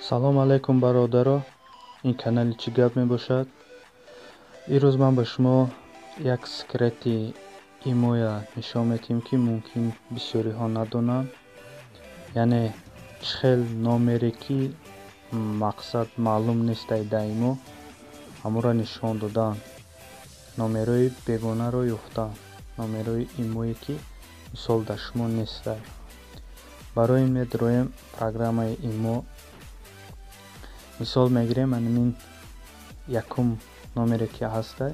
салом алейкум бародаро, ин канали чӣ гап мебошад? имрӯз ман ба шумо як секрети имоя нишон медиҳем ки мумкин бисёриҳо надонанд. яъне чӣ хел номере ки мақсад маълум нестай даимо ҳамора нишон додан, номерои бегонаро ёфтан, номерои имое ки мисол дар шумо нестай. барои ин медроем программаи имо. мисол мегирем анмин якум номере ки ҳастай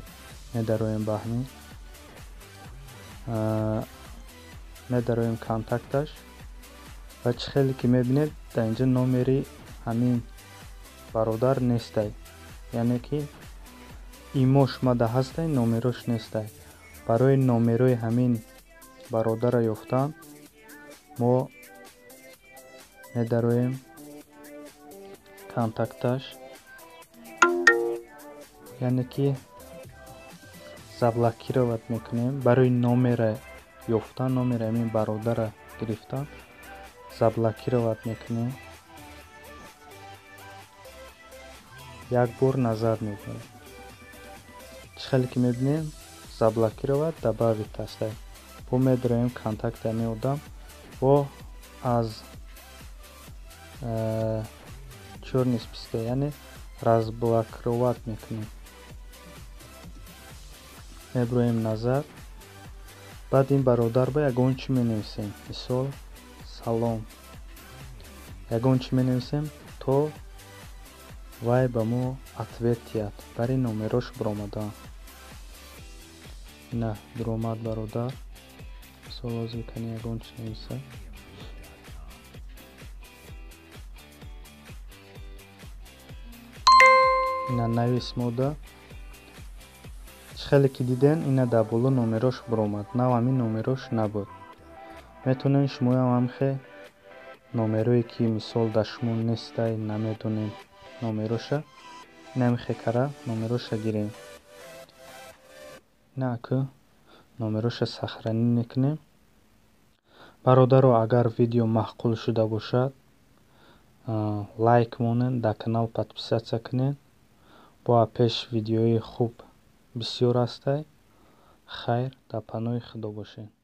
медароем баҳмин, медароем контакташ ва чӣ хеле ки мебинед дар инҷа номери ҳамин бародар нестай, яъне ки имо шумада ҳастай, номерош нестай. барои номерои ҳамин бародара ёфтан мо медароем контакташ, яъне ки заблокировать мекунем. барои номера ёфтан, номери ҳамин бародара гирифтан заблокировать мекунем. як бор назар медиҳем. чӣ хеле ки мебинем заблокировать добавить ҳастай. бо медроем контакти ҳамин одам бо аз черный списка, яъне разблокировать мекунем. меброем назар. баъд ин бародар ба ягон чӣ менависем, мисол салом, ягон чӣ менависем то вай ба мо ответ диҳад. бари номерош биромадан. ина биромад бародар. мисол лозим кани ягон чӣ нависад. ина навис мода. чӣ хеле ки диден, ина дар боло номерош биромад, нав ҳамин номерош набуд. метавонем шумоям ҳамхе номерое ки мисол дар шумо нестай, намедонем номероша, ин ҳамхе кара номероша гирем. ина аку номероша сохранӣ мекунем. бародаро, агар видео маъқул шуда бошад, лайк монед, дар канал подписатсия кунед. бо пеш видеои хуб бисёр ҳастай. хайр, дар паноҳи худо бошед.